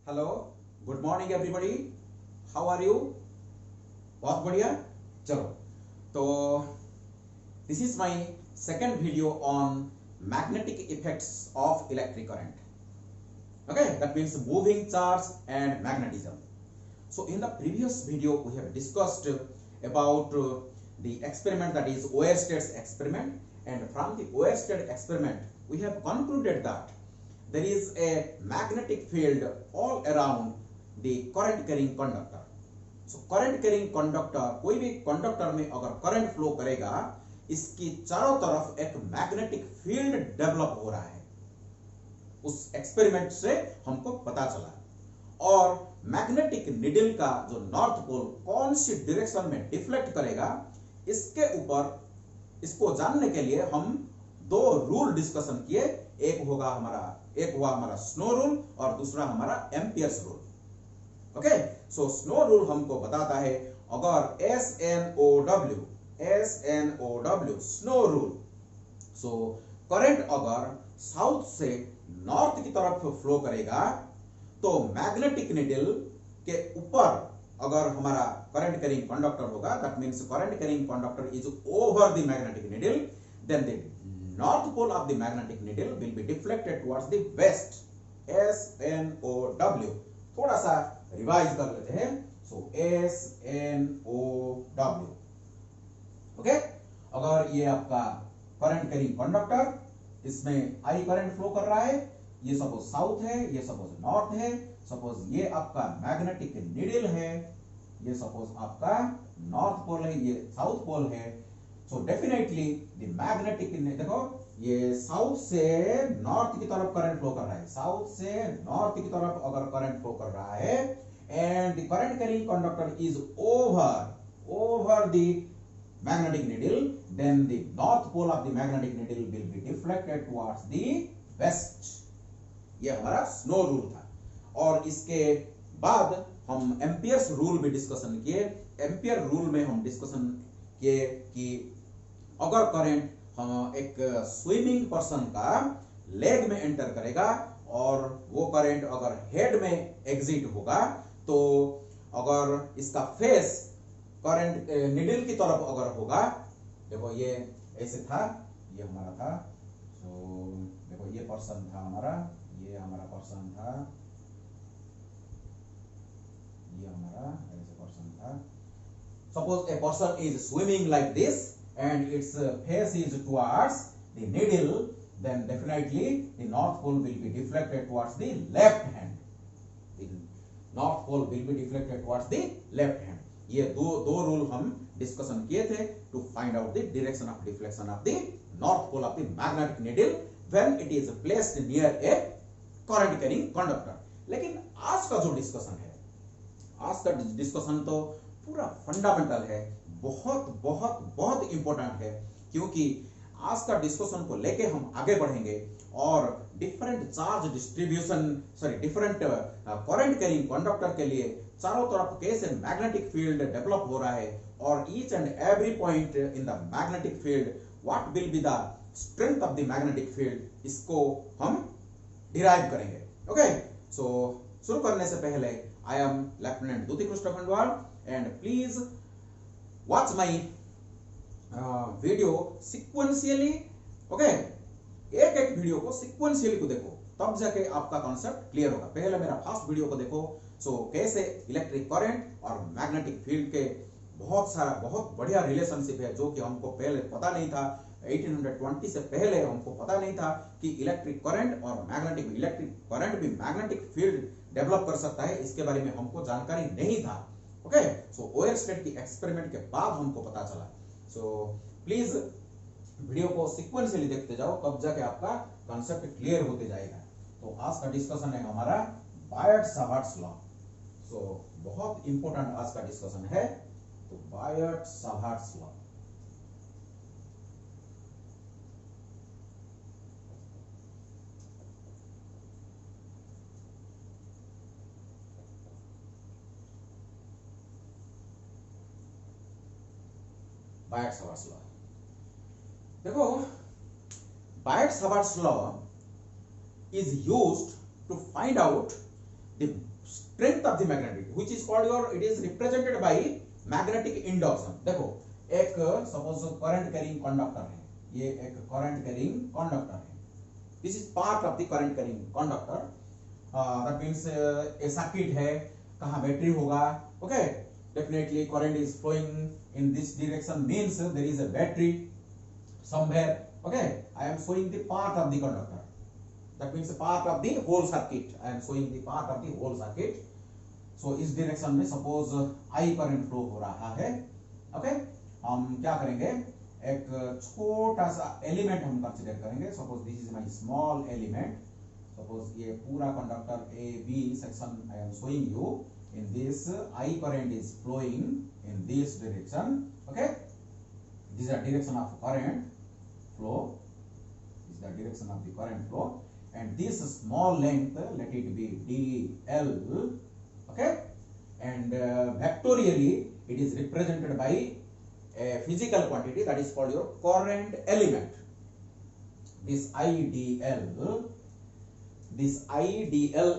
Hello, good morning everybody. How are you? बहुत बढ़िया। चलो, तो this is my second video on magnetic effects of electric current. Okay, that means moving charge and magnetism. So in the previous video we have discussed about the experiment, that is Oersted's experiment, and from the Oersted experiment we have concluded that there is a magnetic field all around the current carrying conductor. So current carrying conductor, कोई भी conductor में अगर current flow करेगा, इसकी चारों तरफ एक magnetic field develop हो रहा है. उस एक्सपेरिमेंट से हमको पता चला. और मैग्नेटिक निडल का जो नॉर्थ पोल कौन सी डायरेक्शन में डिफ्लेक्ट करेगा, इसके ऊपर इसको जानने के लिए हम दो रूल डिस्कशन किए. एक हुआ हमारा स्नो रूल और दूसरा हमारा एम्पियर्स रूल. ओके, सो स्नो रूल हमको बताता है अगर SNOW snow rule, so current अगर साउथ से नॉर्थ की तरफ फ्लो करेगा तो मैग्नेटिक निडल के ऊपर अगर हमारा करंट कैरिंग कंडक्टर होगा, that means current carrying conductor is over the magnetic needle, then the north pole of the magnetic needle will be deflected towards the west. SNOW. थोड़ा सा revise कर लेते हैं. सो SNOW. ओके, अगर ये आपका current carrying conductor, इसमें I current flow कर रहा है, ये सपोज साउथ है, ये सपोज नॉर्थ है, सपोज ये आपका मैग्नेटिक निडल है, ये सपोज आपका नॉर्थ पोल है, ये साउथ पोल है. सो डेफिनेटली द मैग्नेटिक, देखो ये साउथ से नॉर्थ की तरफ करंट फ्लो कर रहा है, साउथ से नॉर्थ की तरफ अगर करंट फ्लो कर रहा है and the current carrying conductor is over the magnetic needle, then the north pole of the magnetic needle will be deflected towards the west. ये हमारा स्नो रूल था. और इसके बाद हम एम्पियर्स रूल भी डिस्कशन किए. एम्पियर रूल में हम डिस्कशन किए कि अगर करंट एक स्विमिंग पर्सन का लेग में एंटर करेगा और वो करंट अगर हेड में एग्जिट होगा, तो अगर इसका फेस करंट निडल की तरफ अगर होगा, देखो ये ऐसे था, ये हमारा था. सो देखो ये पर्सन था हमारा, ये हमारा पर्सन था, ये हमारा ऐसे पर्सन था. Suppose a person is swimming like this and its face is towards the needle, then definitely the north pole will be deflected towards the left hand. The north pole will be deflected towards the left hand. ये दो rule हम discussion किए थे to find out the direction of deflection of the north pole of the magnetic needle when it is placed near a current carrying conductor. लेकिन आज का जो discussion है, आज का डिस्कशन तो पूरा फंडामेंटल है, बहुत बहुत बहुत इंपॉर्टेंट है, क्योंकि आज का डिस्कशन को लेके हम आगे बढ़ेंगे और different charge distribution, different current carrying conductor के लिए चारों तरफ कैसे मैग्नेटिक फील्ड डेवलप हो रहा है और each and every point in the magnetic field what will be the strength of the magnetic field, इसको हम डिराइव करेंगे. ओके, सो शुरू करने से पहले I am lieutenant Dyuti Krishna Khandwal and please watch my video sequentially. Okay, एक एक वीडियो को सिक्वेंशियली को देखो, तब जाके आपका कॉन्सेप्ट क्लियर होगा. पहले मेरा फर्स्ट वीडियो को देखो. सो कैसे इलेक्ट्रिक करंट और मैग्नेटिक फील्ड के बहुत बढ़िया रिलेशनशिप है, जो कि हमको पहले पता नहीं था. 1820 से पहले हमको पता नहीं था कि इलेक्ट्रिक करंट और इलेक्ट्रिक करंट भी मैग्नेटिक फील्ड डेवलप कर सकता है. इसके बारे में हमको जानकारी नहीं था. ओके, सो ओयरस्टेड की एक्सपेरिमेंट के बाद हमको पता चला. सो प्लीज वीडियो को सीक्वेंशियली देखते जाओ, तब जाके आपका कॉन्सेप्ट क्लियर होते जाएगा. तो आज का डिस्कशन है हमारा बायट-सावर्ट्स लॉ. सो बहुत इंपॉर्टेंट आज का डिस्कशन है. तो बायट-सावर्ट्स लॉ, बायट-सावर्ट्स लॉ. देखो, Biot Savart's law is used to find out the strength of the magnetic which is called your, it is represented by magnetic induction. देखो एक सपोज करंट कैरिंग कंडक्टर है, ये एक current carrying conductor है, this is part of the current carrying conductor, that means a circuit है, कहां battery होगा, okay, definitely current is flowing in this direction means there is a battery somewhere, okay, I am showing the part of the conductor, that means part of the whole circuit, I am showing the part of the whole circuit। so इस direction में suppose I current flow हो रहा है, okay, हम क्या करेंगे, एक छोटा सा एलिमेंट हम कंसीडर करेंगे, suppose this is my small element, suppose ये पूरा conductor A B section I am showing you, in this I current is flowing in this direction, okay, this is the direction of current flow, this is the direction of the current flow, and this small length let it be dl, okay, and vectorially it is represented by a physical quantity that is called your current element, this idl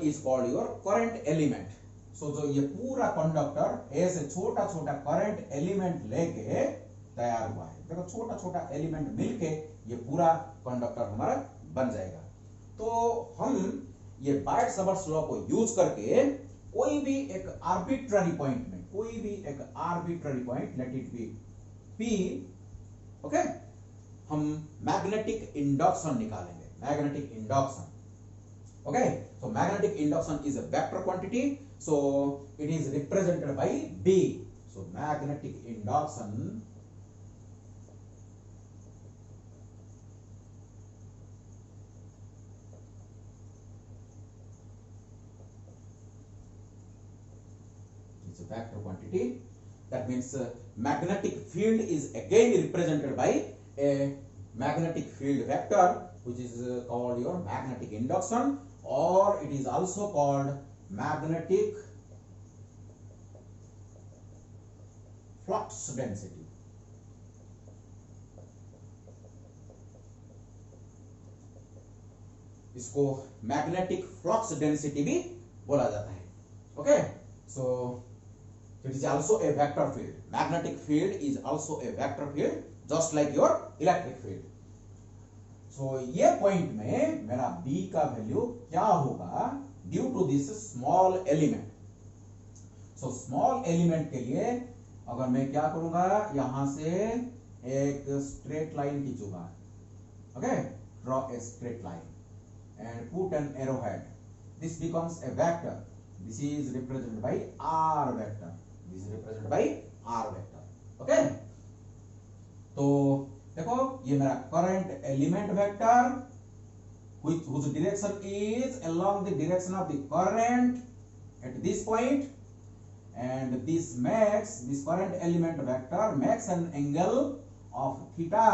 is called your current element। so जो ये पूरा conductor ऐसे छोटा छोटा current element लेके तैयार हुआ है, देखो छोटा छोटा एलिमेंट मिलके ये पूरा कंडक्टर हमारा बन जाएगा। तो हम ये बायट-सावर्ट्स लॉ को यूज करके कोई भी एक आर्बिट्ररी पॉइंट में, कोई भी एक arbitrary point, let it be P, okay, हम मैग्नेटिक इंडक्शन निकालेंगे, magnetic induction, okay. So magnetic induction is a vector quantity, so it is represented bye D। So magnetic induction is a vector quantity, that means magnetic field is again represented by a magnetic field vector which is called your magnetic induction, or it is also called magnetic flux density। इसको magnetic flux density भी बोला जाता है, okay. So it is also a vector field, magnetic field is also a vector field just like your electric field। so ये point में मेरा B का value क्या होगा due to this small element. So small element के लिए अगर मैं क्या करूंगा, यहां से एक स्ट्रेट लाइन खींचूंगा, okay, draw a straight line and put an arrowhead, this becomes a vector, this is represented by R vector, this is represented by R vector, okay। तो देखो ये मेरा current element vector whose direction is along the direction of the current at this point, and this current element vector makes an angle of theta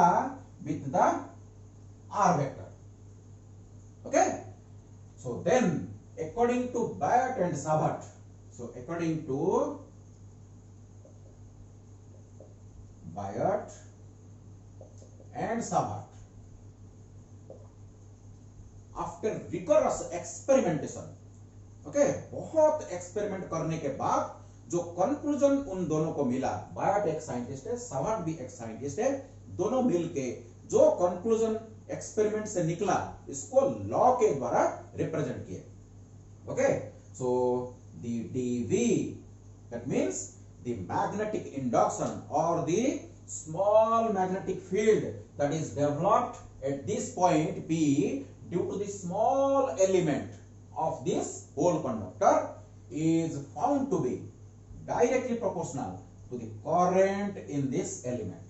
with the R vector, okay। so then according to Biot and Savart, so according to Biot and Savart, after rigorous experimentation, okay, बहुत experiment करने के बाद जो conclusion उन दोनों को मिला, बायट एक साइंटिस्ट है, सावर्ट भी एक साइंटिस्ट है, दोनों मिलके जो कंक्लूजन एक्सपेरिमेंट से निकला इसको लॉ के द्वारा रिप्रेजेंट किए, okay. So the DV, that means the magnetic induction or the small magnetic field that is developed at this point P due to the small element of this whole conductor is found to be directly proportional to the current in this element।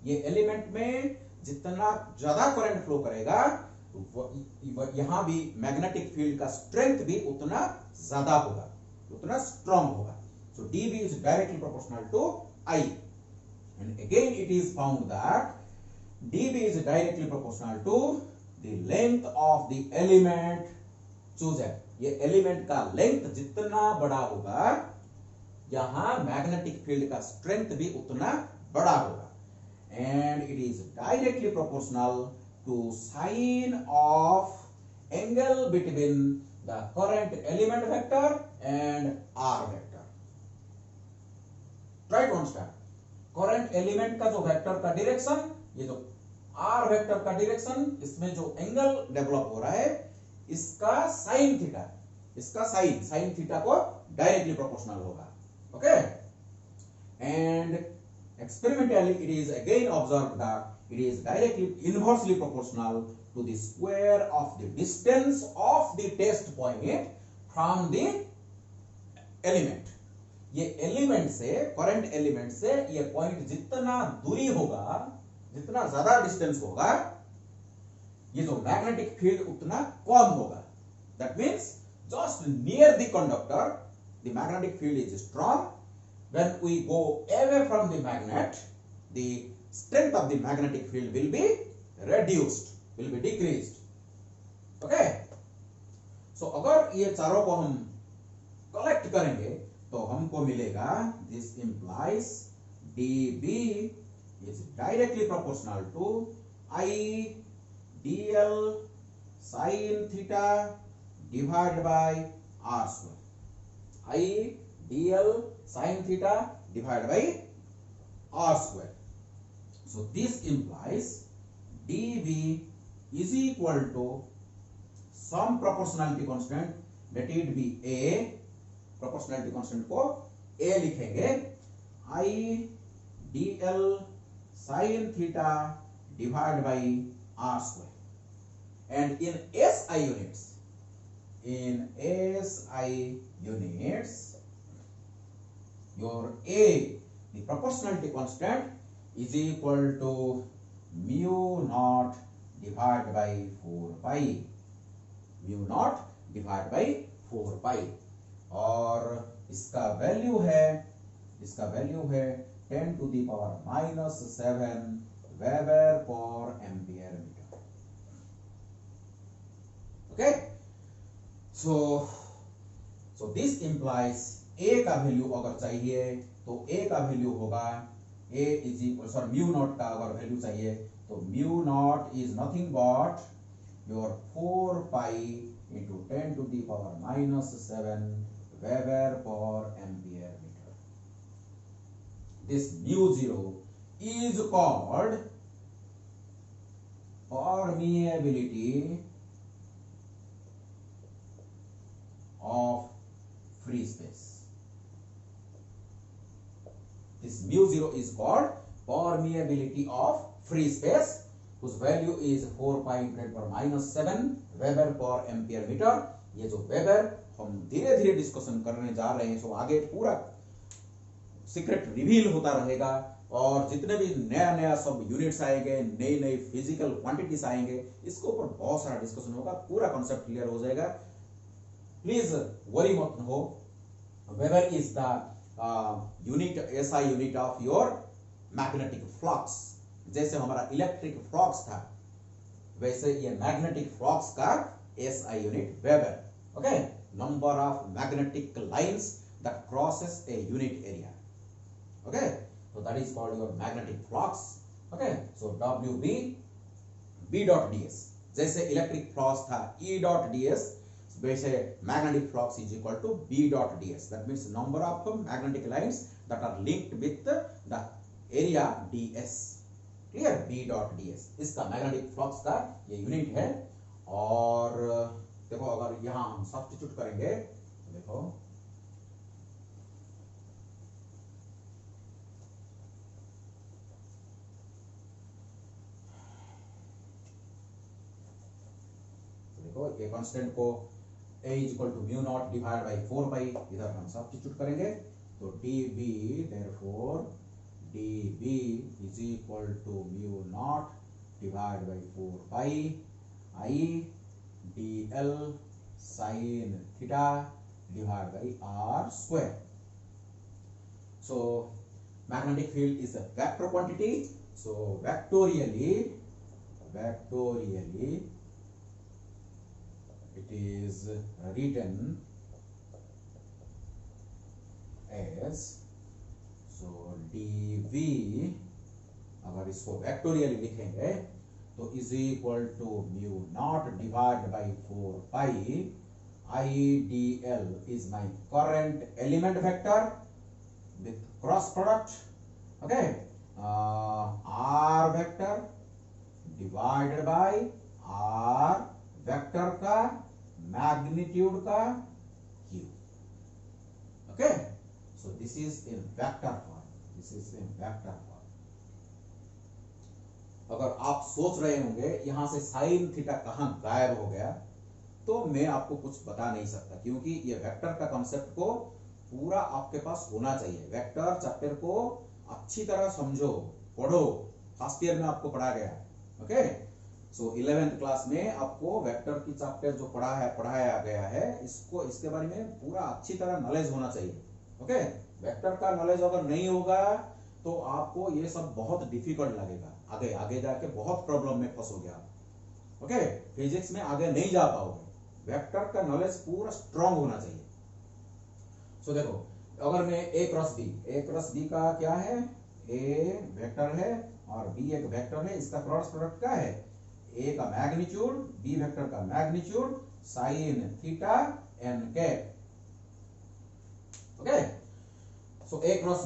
ये element में जितना ज्यादा current flow करेगा यहां भी magnetic field का strength भी उतना ज्यादा होगा, उतना स्ट्रांग होगा। So dV is directly proportional to I, and again it is found that dV is directly proportional to the length of the element chosen। ये एलिमेंट का लेंथ जितना बड़ा होगा यहां मैग्नेटिक फील्ड का स्ट्रेंथ भी उतना बड़ा होगा, and it is directly proportional to sine of angle between the current element vector and r vector. Try to understand. Current element का जो वेक्टर का डायरेक्शन, ये जो आर वेक्टर का डायरेक्शन, इसमें जो एंगल डेवलप हो रहा है इसका साइन थीटा, इसका साइन थीटा को डायरेक्टली प्रोपोर्शनल होगा. Okay, and experimentally it is again observe that it is directly inversely proportional to the square of the distance of the test point from the element. ये element से, current element से ये point जितना दूरी होगा, जितना ज्यादा डिस्टेंस होगा, ये जो मैग्नेटिक फील्ड उतना कम होगा. That means just near the conductor the magnetic field is strong. When we go away from the magnet the strength of the magnetic field will be reduced, will be decreased. Okay, so अगर ये चारों को हम collect करेंगे तो हमको मिलेगा, this implies dB is directly proportional to I dl sin theta divided by r square. I dl sin theta divided by r square. So this implies dB is equal to some proportionality constant, let it be a. proportionality constant को a लिखेंगे, I dl sin theta divided by r square. And in SI units, your a, the proportionality constant, is equal to mu naught divided by 4 pi. Mu naught divided by 4 pi. और इसका value है 10 to the power minus 7 weber per ampere metre. Okay, so this implies A का value अगर चाहिए तो A का value होगा A is equal, sorry mu naught का अगर वैल्यू चाहिए तो mu naught is nothing but your 4 pi into 10 to the power minus 7 weber per ampere metre. This mu zero is called permeability of free space. This mu zero is called permeability of free space, whose value is 4 pi into 10 power minus 7 weber per ampere metre. ये जो weber हम धीरे धीरे discussion करने जा रहे हैं, सो आगे पूरा सीक्रेट रिवील होता रहेगा और जितने भी नया नया सब यूनिट्स आएंगे, नई नई फिजिकल क्वांटिटीज आएंगे, इसके ऊपर बहुत सारा डिस्कशन होगा, पूरा कॉन्सेप्ट क्लियर हो जाएगा. प्लीज वरी मत हो. Weber is the unit, SI unit of your magnetic flux. जैसे हमारा इलेक्ट्रिक फ्लक्स था वैसे ये मैग्नेटिक फ्लक्स का SI unit weber. Okay, number of magnetic lines that crosses a unit area. Okay, so that is called your magnetic flux. Okay, so WB B dot ds. जैसे electric flux था E dot ds, वैसे magnetic flux is equal to B dot ds. That means number of magnetic lines that are linked with the area ds. Clear? B dot ds इसका magnetic flux का ये unit है. और देखो अगर यहाँ हम सब्स्टिट्यूट करेंगे तो देखो ये कांस्टेंट को a is equal to mu naught divide by 4 pi इधर हम सब्स्टिट्यूट करेंगे तो dB therefore dB is equal to mu naught divide by 4 pi I dl sin theta divide by r square. So magnetic field is a vector quantity. So vectorially it is written as, so dV अगर इसको vectorially लिखेंगे तो is equal to mu naught divide by 4 pi IDL is my current element vector with cross product. Okay, R vector divided by R vector का magnitude का Q. Okay, so this is in vector form. This is in vector form. अगर आप सोच रहे होंगे यहां से sine theta कहां गायब हो गया, तो मैं आपको कुछ बता नहीं सकता, क्योंकि ये वेक्टर का कॉन्सेप्ट को पूरा आपके पास होना चाहिए। वेक्टर चैप्टर को अच्छी तरह समझो, पढ़ो। फर्स्ट ईयर में आपको पढ़ा गया। ओके, सो 11th क्लास में आपको वेक्टर की चैप्टर जो पढ़ाया गया है, इसके बारे में पूरा अच्छी तरह नॉलेज होना चाहिए। ओके, वेक्टर का नॉलेज अगर नहीं होगा तो आपको ये सब बहुत डिफिकल्ट लगेगा, आगे आगे जाके बहुत प्रॉब्लम में फंसोगे आप। ओके, फिजिक्स में आगे नहीं जा पाओगे। वेक्टर का नॉलेज पूरा स्ट्रांग होना चाहिए। सो देखो, अगर मैं ए क्रॉस बी का क्या है, ए वेक्टर है और बी एक वेक्टर है, इसका क्रॉस प्रोडक्ट क्या है, ए का मैग्नीट्यूड बी वेक्टर का magnitude sine theta N cap. Okay, so A cross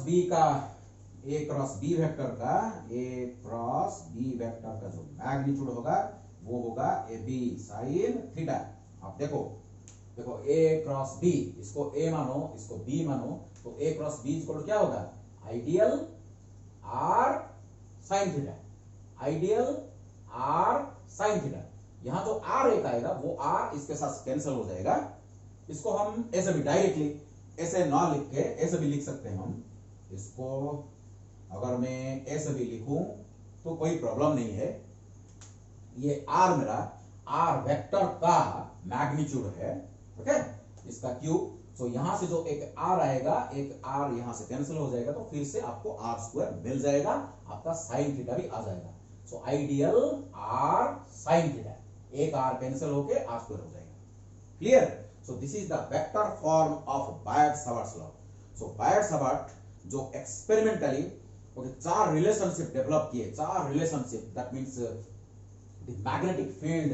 B vector का जो मैग्नीट्यूड होगा वो होगा ए बी साइन थीटा। आप देखो ए क्रॉस बी, इसको ए मानो इसको बी मानो, तो ए क्रॉस बी इक्वल क्या होगा, ideal R sine theta, ideal R sine theta. यहां जो आर एक आएगा वो आर इसके साथ कैंसिल हो जाएगा। इसको हम ऐसे भी डायरेक्टली ऐसे ना लिख के ऐसे भी लिख सकते हैं हम इसको। अगर मैं ऐसे भी लिखूं तो कोई प्रॉब्लम नहीं है। ये आर मेरा आर वेक्टर का मैग्नीट्यूड है। ओके, इसका क्यूब। सो यहां से जो एक आर आएगा, एक आर यहां से कैंसिल हो जाएगा, तो फिर से आपको आर स्क्वायर मिल जाएगा, आपका साइन थीटा भी आ जाएगा। So I dl R sine theta, एक आर कैंसिल होके आर स्क्वायर हो जाएगा। Clear? So this is the vector form of Biot Savart's law. So Biot Savart जो एक्सपेरिमेंटली चार रिलेशनशिप डेवलप किए, चार relationship, that means the magnetic field,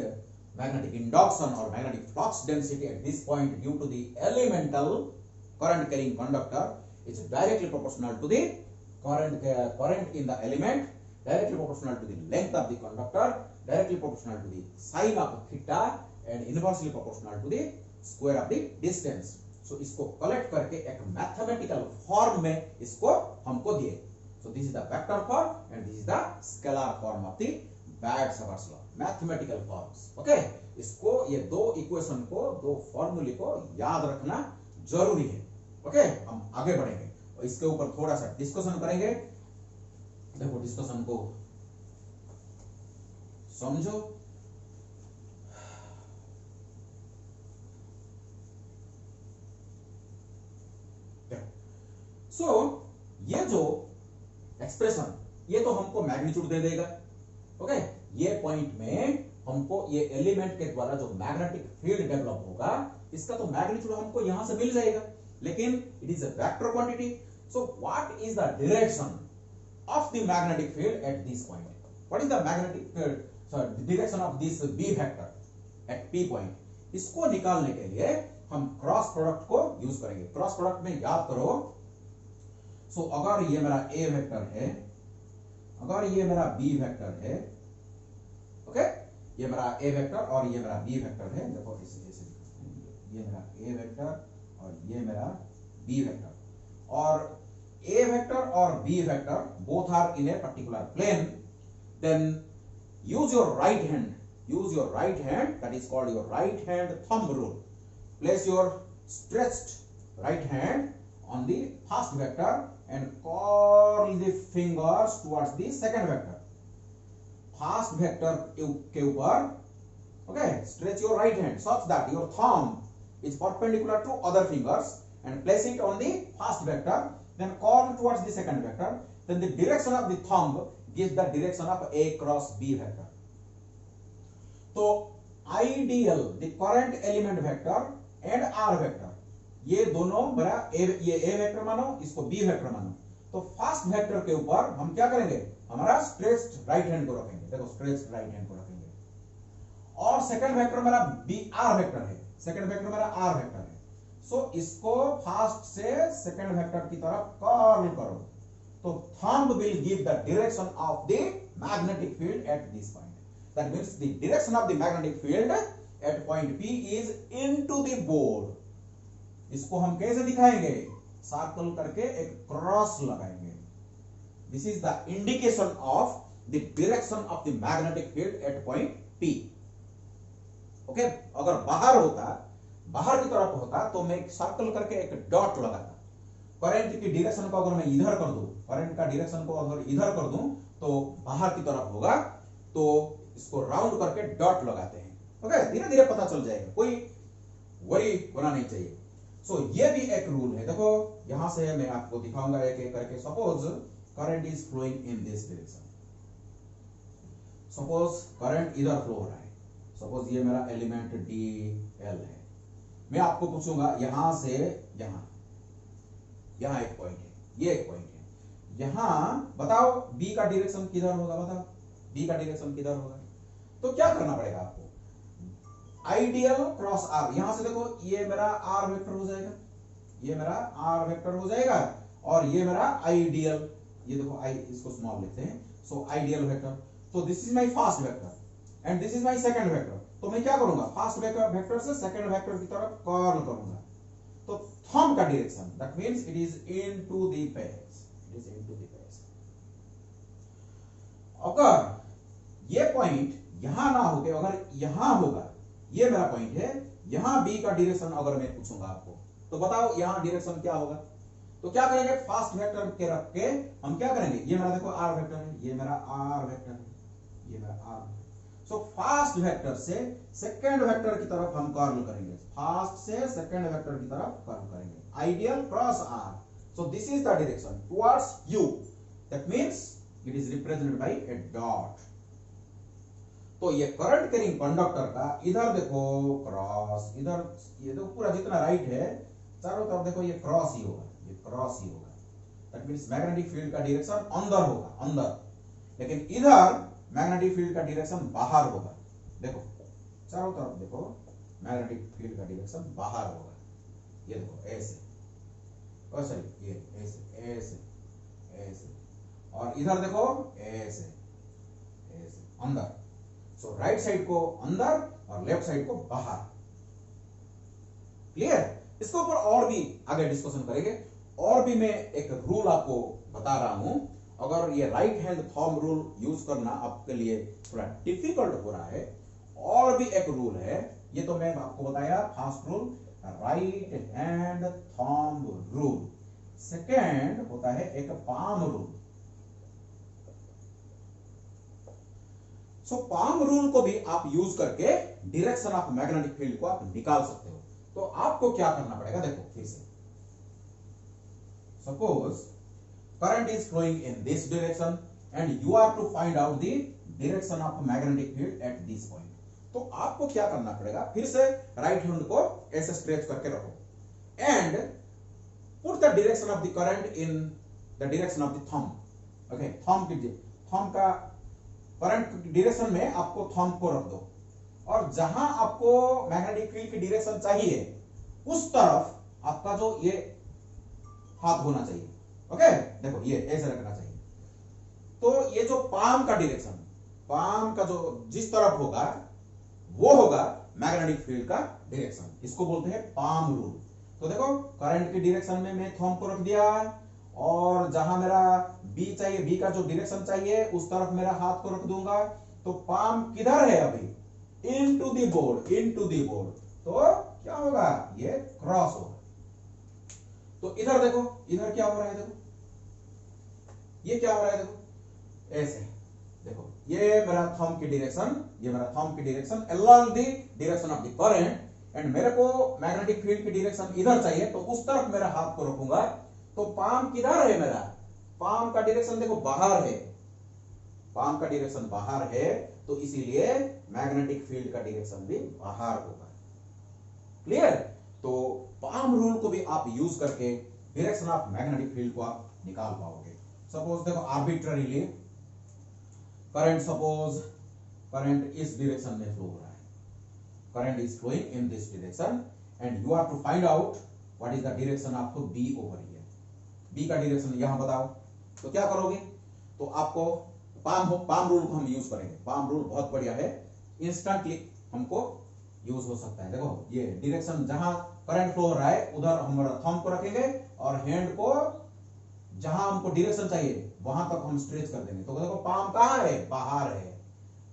magnetic induction or magnetic flux density at this point due to the elemental current carrying conductor is directly proportional to the current in the element, directly proportional to the length of the conductor, directly proportional to the sine of theta and inversely proportional to the square of the distance. So इसको collect करके एक mathematical form में इसको हमको दिए। So this is the vector form and this is the scalar form of the Biot Savart's law, mathematical forms. Okay, इसको ये दो इक्वेशन को, दो फॉर्मूले को याद रखना जरूरी है। ओके, हम आगे बढ़ेंगे और इसके ऊपर थोड़ा सा डिस्कशन करेंगे। देखो, डिस्कशन को समझो। सो ये जो एक्सप्रेशन, ये तो हमको मैग्नीट्यूड दे देगा। ओके, ये पॉइंट में हमको ये एलिमेंट के द्वारा जो मैग्नेटिक फील्ड डेवलप होगा, इसका तो मैग्नीट्यूड हमको यहां से मिल जाएगा, लेकिन it is a vector quantity. So what is the direction of the magnetic field at this point? What is the magnetic direction of this B vector at P point? इसको निकालने के लिए हम क्रॉस प्रोडक्ट को use करेंगे। Cross product में याद करो, सो अगर ये मेरा ए वेक्टर है, अगर ये मेरा बी वेक्टर है, ओके, ये मेरा ए वेक्टर और ये मेरा बी वेक्टर है। देखो इसे ये मेरा ए वेक्टर और ये मेरा बी वेक्टर, और ए वेक्टर और B vector both are in a particular plane, then use your right hand, that is called your right hand thumb rule. Place your stretched right hand on the first vector and curl the fingers towards the second vector. First vector के ऊपर, okay, stretch your right hand such that your thumb is perpendicular to other fingers and place it on the first vector, then curl towards the second vector. Then the direction of the thumb gives the direction of A cross B vector. तो ideal, the current element vector and R vector, ये दोनों मेरा ये ए vector मानो, इसको B vector मानो। तो first vector के ऊपर हम क्या करेंगे, हमारा स्ट्रेच्ड राइट हैंड को रखेंगे। देखो, स्ट्रेच्ड राइट हैंड को रखेंगे। और सेकंड वेक्टर मेरा बी आर वेक्टर है, सेकंड वेक्टर मेरा आर वेक्टर है। सो इसको फर्स्ट से सेकंड वेक्टर की तरफ कर्ल करो, तो thumb will give the direction of the magnetic field at this point. That means the direction of the magnetic field eight point P is into the board. इसको हम कैसे दिखाएंगे? Circle करके एक क्रॉस लगाएंगे। This is the indication of the direction of the magnetic field eight point P। Okay, अगर बाहर होता, बाहर की तरफ होता तो मैं एक सर्कल करके एक डॉट लगाता। करंट की डायरेक्शन को अगर मैं इधर कर दूं, करंट का डायरेक्शन को अगर इधर कर दूं तो बाहर की तरफ होगा, तो इसको राउंड करके डॉट लगाते हैं। ओके, धीरे धीरे पता चल जाएगा, कोई वरी होना नहीं चाहिए। सो ये भी एक रूल है। देखो यहां से मैं आपको दिखाऊंगा एक एक करके। Suppose current is flowing in this direction, suppose current इधर फ्लो हो रहा है, सपोज ये मेरा एलिमेंट DL है। मैं आपको पूछूंगा यहां से यहां, यहां एक पॉइंट है, ये एक पॉइंट है, यहां बताओ B का डायरेक्शन किधर होगा? बताओ B का डायरेक्शन किधर होगा? तो क्या करना पड़ेगा आपको? Ideal cross R। यहां से देखो ये मेरा R वेक्टर हो जाएगा, ये मेरा R वेक्टर हो जाएगा, और ये मेरा आइडियल, ये देखो I इसको स्मॉल लिखते हैं। सो आइडियल वेक्टर, तो this is my first vector and this is my second vector. तो मैं क्या करूंगा? फर्स्ट वेक्टर से सेकंड वेक्टर की तरफ कर्ल करूंगा। तो थंब का direction, that means it is into the page, it is into the page. अगर ये पॉइंट यहां ना होके अगर यहां होगा, ये मेरा पॉइंट है, यहां B का डायरेक्शन अगर मैं पूछूंगा आपको, तो बताओ यहां डायरेक्शन क्या होगा? तो क्या करेंगे? फर्स्ट वेक्टर के रख के हम क्या करेंगे? ये मेरा देखो R वेक्टर है, ये मेरा R वेक्टर है, ये मेरा R। सो फर्स्ट वेक्टर से सेकंड वेक्टर की तरफ हम कर्ल करेंगे, फर्स्ट से सेकंड वेक्टर की तरफ कर्ल करेंगे, ideal cross R। So this is the direction towards U, that means it is represented bye A dot. तो ये करंट कैरिंग कंडक्टर का इधर देखो क्रॉस, इधर ये देखो पूरा जितना राइट है चारों तरफ देखो ये क्रॉस ही होगा, ये क्रॉस ही होगा। दैट मींस मैग्नेटिक फील्ड का डायरेक्शन अंदर होगा, अंदर, लेकिन इधर मैग्नेटिक फील्ड का डायरेक्शन बाहर होगा। देखो चारों तरफ देखो मैग्नेटिक फील्ड का डायरेक्शन बाहर होगा, ये देखो ऐसे, और सॉरी ये ऐसे ऐसे ऐसे, और इधर देखो ऐसे ऐसे अंदर। सो राइट साइड को अंदर और लेफ्ट साइड को बाहर। क्लियर? इसके ऊपर और भी आगे डिस्कशन करेंगे। और भी मैं एक रूल आपको बता रहा हूं, अगर ये right hand thumb rule use करना आपके लिए थोड़ा डिफिकल्ट हो रहा है, और भी एक रूल है, ये तो मैं आपको बताया first rule right hand thumb rule, second होता है एक पाम रूल। सो पाम रूल को भी आप यूज करके डायरेक्शन ऑफ मैग्नेटिक फील्ड को आप निकाल सकते हो। तो आपको क्या करना पड़ेगा? देखो फिर से, suppose current is flowing in this direction and you are to find out the direction of magnetic field at this point. तो आपको क्या करना पड़ेगा? फिर से राइट हैंड को ऐसे स्ट्रेच करके रखो and put the direction of the current in the direction of the thumb. Okay, thumb का करंट डायरेक्शन में आपको थंब को रख दो, और जहां आपको मैग्नेटिक फील्ड की डायरेक्शन चाहिए उस तरफ आपका जो ये हाथ होना चाहिए। ओके, देखो ये ऐसे रखना चाहिए। तो ये जो पाम का डायरेक्शन, पाम का जो जिस तरफ होगा वो होगा मैग्नेटिक फील्ड का डायरेक्शन, इसको बोलते हैं पाम रूल। तो देखो करंट की डायरेक्शन में मैं थंब को रख दिया, और जहां मेरा B चाहिए, B का जो डायरेक्शन चाहिए उस तरफ मेरा हाथ को रख दूंगा। तो पाम किधर है? अभी into the board, into the board. तो क्या होगा? ये क्रॉस होगा। तो इधर देखो, इधर क्या हो रहा है? देखो ये क्या हो रहा है? देखो ऐसे, देखो ये मेरा थंब की डायरेक्शन, ये मेरा थंब की direction along the direction of the current, and मेरे को मैग्नेटिक फील्ड की डायरेक्शन इधर चाहिए, तो उस तरफ मेरा हाथ को रखूंगा। तो पाम किधर है? मेरा पाम का डायरेक्शन देखो बाहर है, पाम का डायरेक्शन बाहर है, तो इसीलिए मैग्नेटिक फील्ड का डायरेक्शन भी बाहर होगा। क्लियर? तो पाम रूल को भी आप यूज करके डायरेक्शन ऑफ मैग्नेटिक फील्ड को आप निकाल पाओगे। सपोज देखो आर्बिट्ररीली करंट, सपोज करंट इस डायरेक्शन में फ्लो हो रहा है, current is flowing in this direction and you have to find out what is the direction of B over here. B का direction यहां बताओ, तो क्या करोगे? तो आपको पाम रूल को हम यूज करेंगे। पाम रूल बहुत बढ़िया है, इंस्टेंटली हमको यूज हो सकता है। देखो ये डायरेक्शन जहां करंट फ्लो हो रहा है उधर हम थंब को रखेंगे और हैंड को जहां हमको डायरेक्शन चाहिए वहां तक हम स्ट्रेच कर देंगे। तो देखो पाम कहां है? बाहर है।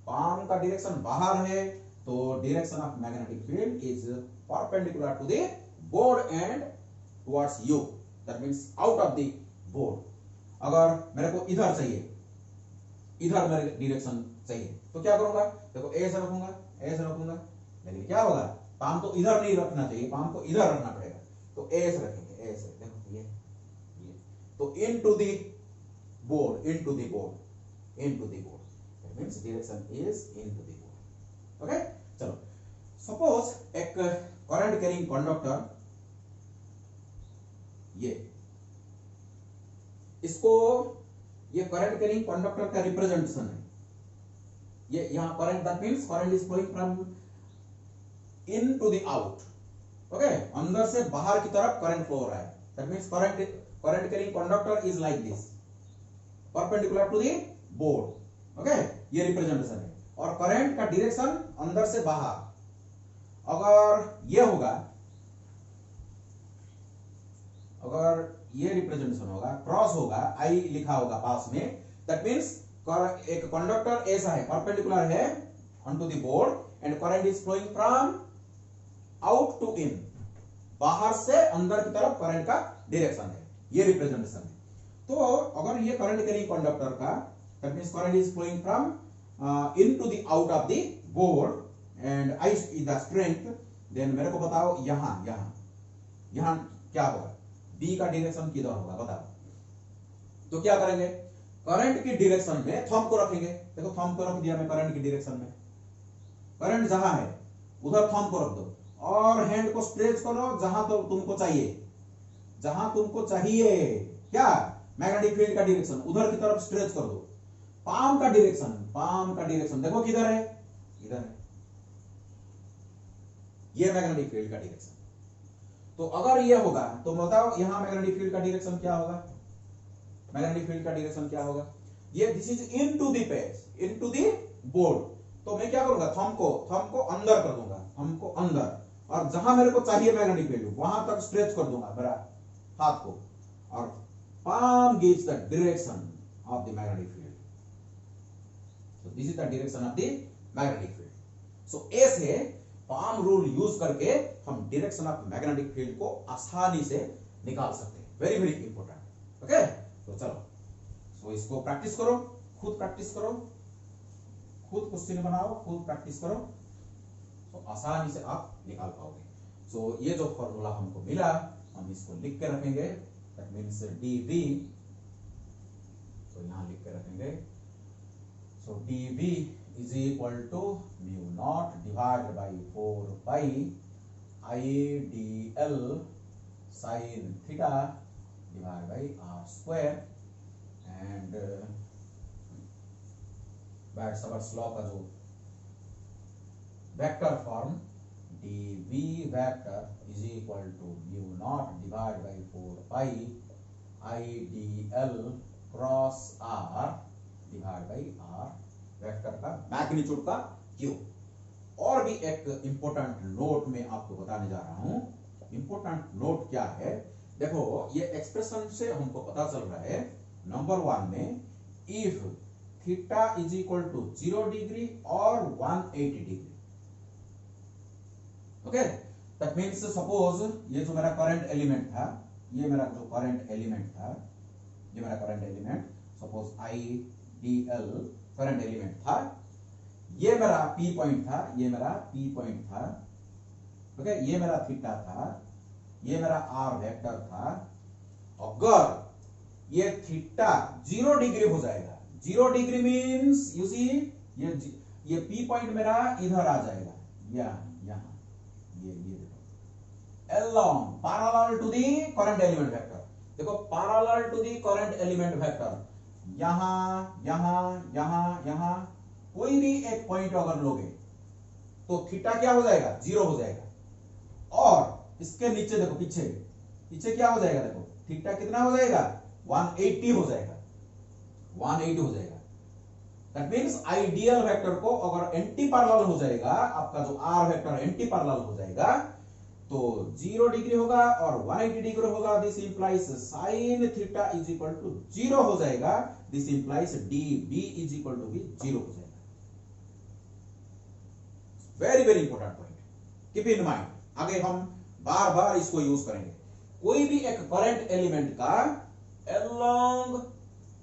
पाम का डायरेक्शन बाहर है, तो direction of magnetic field is perpendicular to the board and towards you, that means out of the board. अगर मेरे को इधर चाहिए, इधर मेरे डायरेक्शन चाहिए, तो क्या करूंगा? देखो ऐसे रखूंगा, ऐसे रखूंगा, लेकिन क्या होगा? पाम तो इधर नहीं रखना चाहिए, पाम को इधर रखना पड़ेगा। तो ऐसे रखेंगे, ऐसे देखो ये तो into the board, into the board, into the board, that means direction is into the board. Okay, चलो सपोज एक करंट कैरिंग कंडक्टर, ये इसको, ये करंट कैरिंग कंडक्टर का रिप्रेजेंटेशन है। ये यहां current, that means current is flowing from in to the out. Okay, अंदर से बाहर की तरफ करंट फ्लो हो रहा है, that means current carrying conductor is like this, perpendicular to the board. Okay, ये रिप्रेजेंटेशन है। और करंट का डायरेक्शन अंदर से बाहर, अगर ये होगा, अगर ये रिप्रेजेंटेशन होगा, क्रॉस होगा, आई लिखा होगा पास में, दैट मींस एक कंडक्टर ऐसा है, परपेंडिकुलर है on to the board and current is flowing from out to in, बाहर से अंदर की तरफ करंट का डायरेक्शन है, ये रिप्रेजेंटेशन है। तो अगर ये करंट कैरिंग कंडक्टर का, that means current is flowing from in to the out of the board and I is the strength, then मेरे को बताओ यहां यहां यहां क्या होगा? बी का डायरेक्शन किधर होगा बताओ। तो क्या करेंगे? करंट की डायरेक्शन में थंब को रखेंगे। देखो थंब को रख दिया मैं करंट की डायरेक्शन में, करंट जहां है उधर थंब को रख दो और हैंड को स्ट्रेच करो जहां तो तुमको चाहिए, जहां तुमको चाहिए क्या? मैग्नेटिक फील्ड का डायरेक्शन उधर की तरफ स्ट्रेच कर दो। पाम का डायरेक्शन, पाम का डायरेक्शन देखो किधर है? इधर है, ये मैग्नेटिक फील्ड का डायरेक्शन। तो अगर ये होगा तो बताओ यहां मैग्नेटिक फील्ड का डायरेक्शन क्या होगा? मैग्नेटिक फील्ड का डायरेक्शन क्या होगा? ये this is into the page, into the board. तो मैं क्या करूंगा? थंब को अंदर कर दूंगा, थंब को अंदर, और जहां मेरे को चाहिए मैग्नेटिक फील्ड वहां तक स्ट्रेच कर दूंगा मेरा हाथ को, और palm gives the direction of the magnetic field. So this is the direction of the magnetic field. So ऐसे palm rule यूज करके हम डायरेक्शन ऑफ मैग्नेटिक फील्ड को आसानी से निकाल सकते हैं। Very very important. ओके, तो चलो, सो इसको प्रैक्टिस करो, खुद प्रैक्टिस करो, खुद क्वेश्चन बनाओ, खुद प्रैक्टिस करो, तो आसानी से आप निकाल पाओगे। सो ये जो फॉर्मूला हमको मिला हम इसको लिख के रखेंगे, दैट मींस dV, तो यहां लिख के रखेंगे। सो dV is equal to mu naught divided by 4 pi IDL sin theta divided by r square, and Biot's law का जो vector form dV vector is equal to mu naught divided by 4 pi IDL cross r divided by r vector का magnitude का cube. और भी एक important note में आपको बताने जा रहा हूं। इंपॉर्टेंट नोट क्या है? देखो ये एक्सप्रेशन से हमको पता चल रहा है, नंबर 1 में if theta is equal to 0 degree और 180 degree, okay, that means suppose ये जो मेरा करंट एलिमेंट था, ये मेरा जो करंट एलिमेंट था, ये मेरा current element suppose IDL current element था, ये मेरा P पॉइंट था, ये मेरा P पॉइंट था, ओके, ये मेरा थीटा था, ये मेरा R वेक्टर था। अगर ये थीटा 0 डिग्री हो जाएगा, 0 डिग्री मींस यू सी ये P पॉइंट मेरा इधर आ जाएगा, यहां ये देखो, along parallel to the current element vector। देखो parallel to the current element vector, यहां यहां यहां यहां कोई भी एक पॉइंट अगर लोगे, तो थीटा क्या हो जाएगा, 0 हो जाएगा। और इसके नीचे देखो, पीछे पीछे क्या हो जाएगा, देखो थीटा कितना हो जाएगा, 180 हो जाएगा, 180 हो जाएगा। दैट मींस आइडियल वेक्टर को अगर एंटी पैरेलल हो जाएगा, आपका जो आर वेक्टर एंटी पैरेलल हो जाएगा, तो 0 डिग्री होगा और 180 डिग्री होगा। This implies sine theta is equal to 0 हो जाएगा। This implies D B is equal to भी 0 हो जाएगा। Very very important point, keep in mind. आगे हम बार बार इसको यूज करेंगे। कोई भी एक करंट एलिमेंट का अलोंग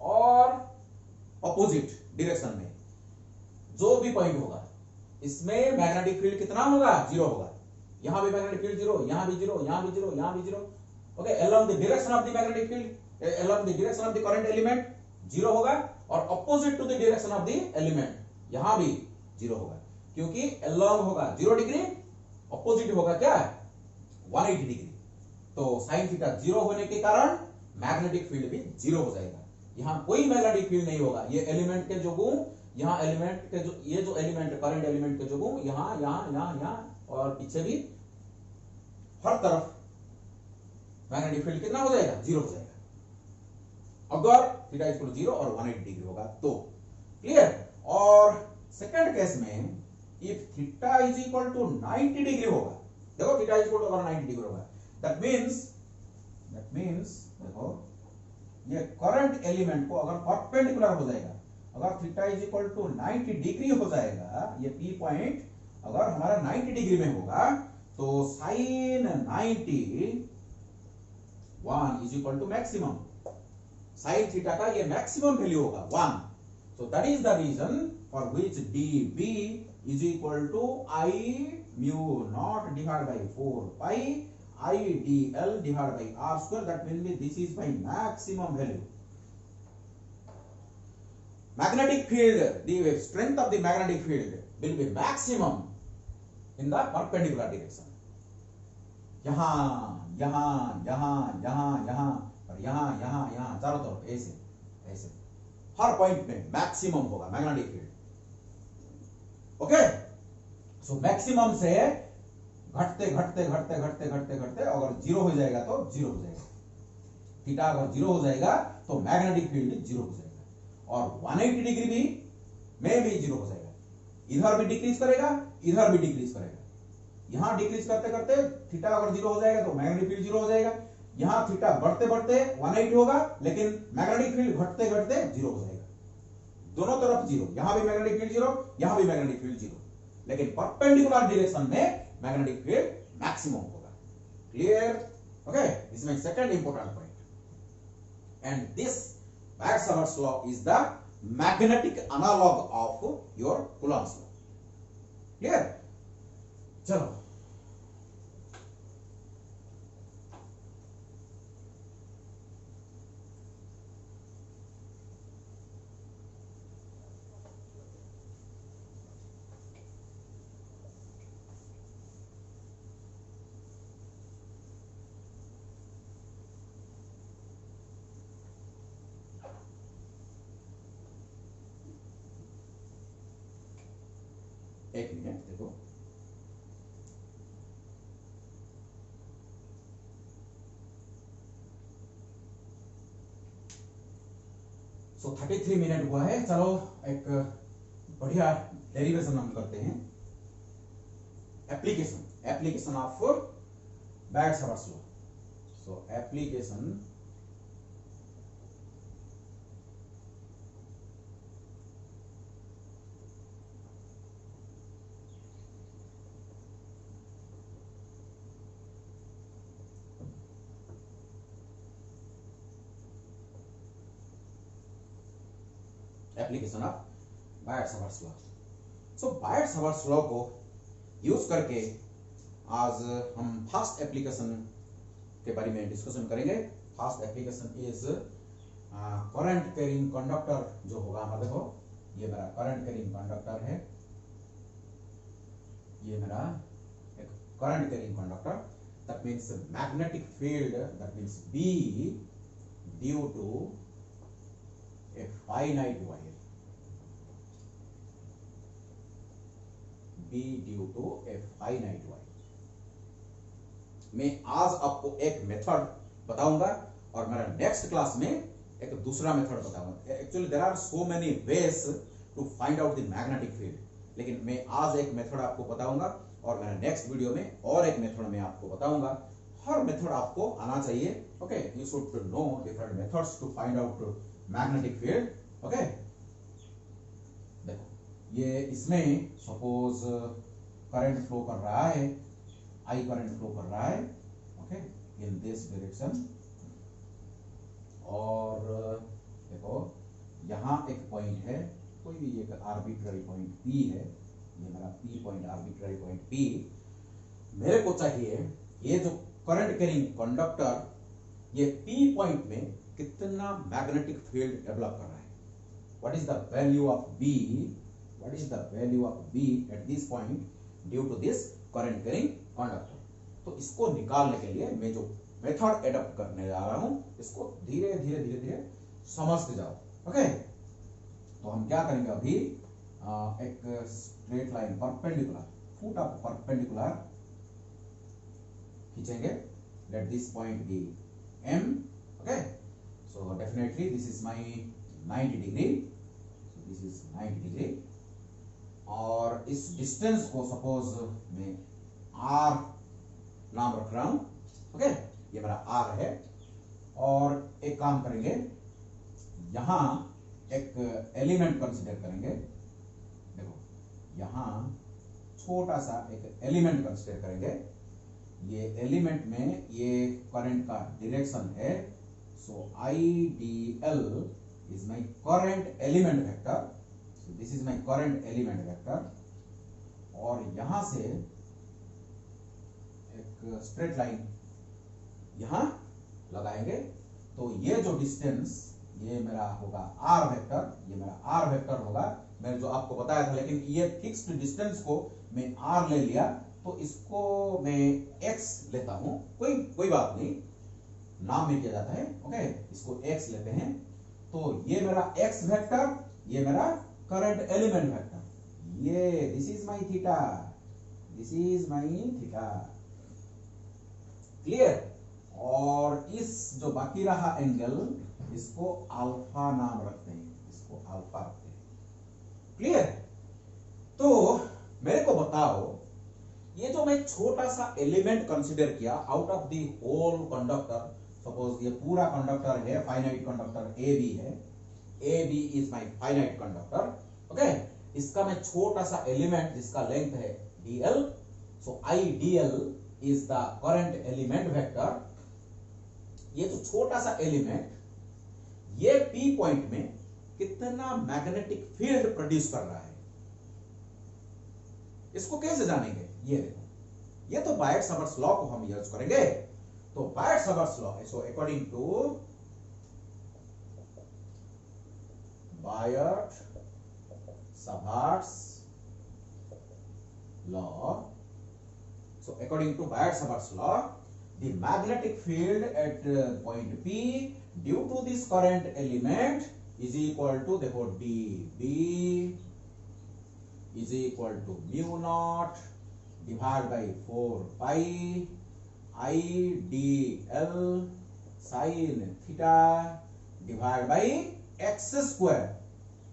और ऑपोजिट डायरेक्शन में जो भी पॉइंट होगा, इसमें मैग्नेटिक फील्ड कितना होगा, 0 होगा। यहां भी मैग्नेटिक फील्ड 0, यहां भी 0, यहां भी 0, यहां भी 0। Okay, along the direction of the magnetic field, along the direction of the current element 0 होगा, और opposite to the direction of the element यहां भी 0 होगा। क्योंकि अलोंग होगा 0 डिग्री, ऑपोजिट होगा क्या, 180 डिग्री। तो साइन थीटा 0 होने के कारण मैग्नेटिक फील्ड भी 0 हो जाएगा। यहां कोई मैग्नेटिक फील्ड नहीं होगा। ये एलिमेंट के जो गुण, यहां एलिमेंट के जो, ये जो एलिमेंट करंट एलिमेंट के जो गुण, यहां यहां यहां यहां और पीछे भी, हर तरफ मैग्नेटिक फील्ड कितना हो जाएगा, 0 हो जाएगा अगर थीटा इक्वल टू 0 और 180 डिग्री होगा तो। क्लियर। और सेकंड केस में if theta is equal to 90 degree होगा, देखो थीटा इज इक्वल टू अगर 90 डिग्री होगा, दैट मींस देखो ये करंट एलिमेंट को अगर परपेंडिकुलर हो जाएगा, अगर theta is equal to 90 degree हो जाएगा, ये पी पॉइंट अगर हमारा 90 डिग्री में होगा, तो sine 91 is equal to maximum. Sine theta का ये मैक्सिमम वैल्यू होगा 1। So that is the reason for which D B is equal to I mu naught divide by 4 pi IDL divided by R square. That will be, this is my maximum value. Magnetic field, the strength of the magnetic field will be maximum in the perpendicular direction. यहाँ यहाँ यहाँ यहाँ यहाँ और यहाँ यहाँ यहाँ चारों तरफ ऐसे ऐसे हर पॉइंट में मैक्सिमम होगा magnetic field. Okay, so maximum से घटते घटते घटते घटते घटते घटते अगर 0 हो जाएगा तो 0 हो जाएगा। थीटा अगर 0 हो जाएगा तो मैग्नेटिक फील्ड 0 हो जाएगा, और 180 डिग्री भी में भी 0 हो जाएगा। इधर भी डिक्रीज करेगा, इधर भी डिक्रीज करेगा। यहां डिक्रीज करते करते थीटा अगर 0 हो जाएगा तो मैग्नेटिक फील्ड 0 हो जाएगा। यहां थीटा बढ़ते बढ़ते 180 होगा, लेकिन मैग्नेटिक फील्ड घटते घटते 0 हो जाएगा। दोनों तरफ 0, यहां भी मैग्नेटिक फील्ड 0, यहां भी मैग्नेटिक फील्ड 0, लेकिन परपेंडिकुलर डायरेक्शन में मैग्नेटिक फील्ड मैक्सिमम होगा। Clear. Okay, this is my second important point, and this Baggs-Savart's law is the magnetic analog of your Coulomb's law. Clear? चलो, एक मिनट देखो। सो 33 minute हुआ है। चलो एक बढ़िया डेरिवेशन हम करते हैं। Application of Baggs-Savart's law। So application of Baggs-Savart's law। So Baggs-Savart's law को यूज करके आज हम फर्स्ट एप्लीकेशन के बारे में डिस्कशन करेंगे। First application is current carrying conductor जो होगा हमारा, देखो ये मेरा करंट कैरिंग कंडक्टर है, ये मेरा एक current carrying conductor. That means magnetic field, that means B due to a finite wire, B due to a finite wire. मैं आज आपको एक मेथड बताऊंगा और मेरा नेक्स्ट क्लास में एक दूसरा मेथड बताऊंगा। Actually there are so many ways to find out the magnetic field, लेकिन मैं आज एक मेथड आपको बताऊंगा और मेरा नेक्स्ट वीडियो में और एक मेथड मैं आपको बताऊंगा। हर मेथड आपको आना चाहिए। Okay, you should know different methods to find out magnetic field. Okay, देखो ये इसमें सपोज करंट फ्लो कर रहा है, आई करंट फ्लो कर रहा है, ओके, इन दिस डायरेक्शन। और देखो यहां एक पॉइंट है, कोई भी एक आर्बिट्ररी पॉइंट P है, ये मेरा P point, arbitrary point P। मेरे को चाहिए ये जो करंट कैरिंग कंडक्टर ये P पॉइंट में कितना मैग्नेटिक फील्ड डेवलप कर रहा है। What is the value of B, what is the value of B at this point due to this current carrying conductor. तो इसको निकालने के लिए मैं जो मेथड एडॉप्ट करने जा रहा हूं, इसको धीरे धीरे धीरे धीरे समझते जाओ। ओके, तो हम क्या करेंगे अभी, एक straight line perpendicular, foot of perpendicular खींचेंगे। Let this point be M। Okay, so definitely this is my 90 degree, so this is 90 degree. और इस डिस्टेंस को सपोज मैं R नाम रख रहा हूं। ओके, ये मेरा R है। और एक काम करेंगे, यहां एक एलिमेंट कंसीडर करेंगे। देखो यहां छोटा सा एक एलिमेंट कंसीडर करेंगे। ये एलिमेंट में ये करंट का डायरेक्शन है। सो IDL is my current element vector, so this is my current element vector. और यहां से एक स्ट्रेट लाइन यहां लगाएंगे। तो ये जो डिस्टेंस ये मेरा होगा R वेक्टर, ये मेरा R वेक्टर होगा, मैंने जो आपको बताया था। लेकिन ये फिक्स्ड डिस्टेंस को मैं R ले लिया, तो इसको मैं X लेता हूं। कोई बात नहीं, नाम में किया जाता है। ओके, इसको X लेते हैं। तो ये मेरा X वेक्टर, ये मेरा करंट एलिमेंट वेक्टर, ये this is my theta, this is my theta. Clear? और इस जो बाकी रहा एंगल, इसको अल्फा नाम रखते हैं, इसको अल्फा रखते हैं। क्लियर? तो मेरे को बताओ, ये जो मैं छोटा सा एलिमेंट कंसीडर किया out of the whole conductor, suppose ये पूरा कंडक्टर है, फाइनाइट कंडक्टर AB है, AB is my finite conductor. Okay, इसका मैं छोटा सा एलिमेंट जिसका लेंथ है DL, so IDL is the current element vector. ये जो छोटा सा एलिमेंट ये P पॉइंट में कितना मैग्नेटिक फील्ड प्रोड्यूस कर रहा है, इसको कैसे जानेंगे? ये देखो, ये तो बायट-सावर्ट्स लॉ को हम यूज करेंगे। तो Biot-Savart's law, so according to Biot-Savart's law, so according to Bayer-Savart's law, the magnetic field at point P due to this current element is equal to, देखो dB is equal to mu naught divided by 4 pi IDL sin theta divided by x square।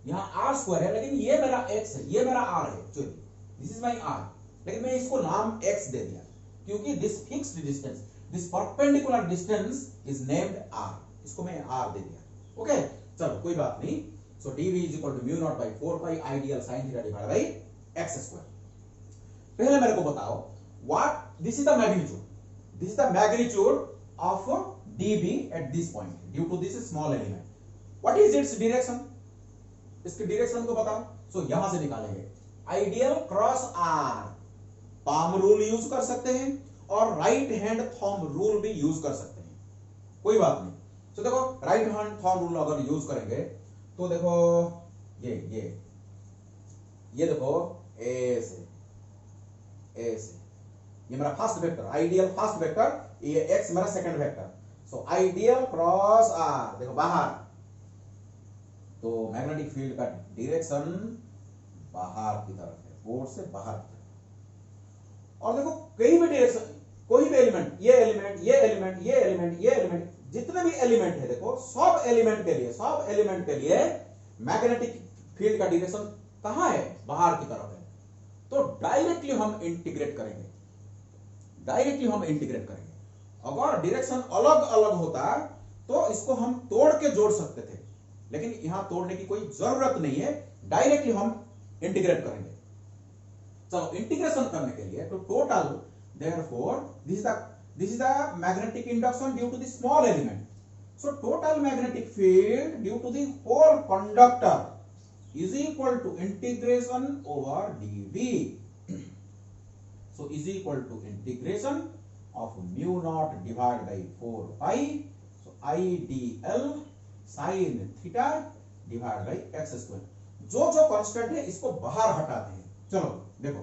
यहाँ r square है, लेकिन ये मेरा x है, ये मेरा r है, चलिए दिस इज माई r, लेकिन मैं इसको नाम x दे दिया क्योंकि this fixed distance, this perpendicular distance is named r, इसको मैं r दे दिया। ओके, चलो कोई बात नहीं। So dv is equal to mu naught by 4 pi IDL sin theta divided by x square. पहले मेरे को बताओ, what this is the magnitude, this is the magnitude of db at this point due to this small element. What is its direction, इसके direction को बताओ। सो यहां से निकालेंगे ideal cross R, palm rule use कर सकते हैं और राइट हैंड थंब रूल भी यूज कर सकते हैं, कोई बात नहीं। तो देखो राइट हैंड थंब रूल अगर यूज करेंगे तो देखो ये देखो ए से ये मेरा first vector, ideal first vector, ये x मेरा second vector. So ideal cross R, देखो बाहर, तो मैग्नेटिक फील्ड का डायरेक्शन बाहर की तरफ है, बोर्ड से बाहर की तरफ। और देखो कहीं भी डायरेक्शन, कोई भी एलिमेंट, ये एलिमेंट, ये एलिमेंट, ये एलिमेंट, ये एलिमेंट, जितने भी एलिमेंट है देखो, सब एलिमेंट के लिए मैग्नेटिक फील्ड का डायरेक्शन कहां है, बाहर की तरफ है। तो डायरेक्टली हम इंटीग्रेट करेंगे, अगर डायरेक्शन अलग अलग होता तो इसको हम तोड़ के जोड़ सकते थे, लेकिन यहां तोड़ने की कोई जरूरत नहीं है, डायरेक्टली हम इंटीग्रेट करेंगे। चलो इंटीग्रेशन करने के लिए तो total, therefore this is the magnetic induction due to the small element, so total magnetic field due to the whole conductor is equal to integration over dv, so is equal to integration of mu naught divided by 4 pi, so I dl sin theta divided by x square। जो constant है इसको बाहर हटाते हैं। चलो देखो,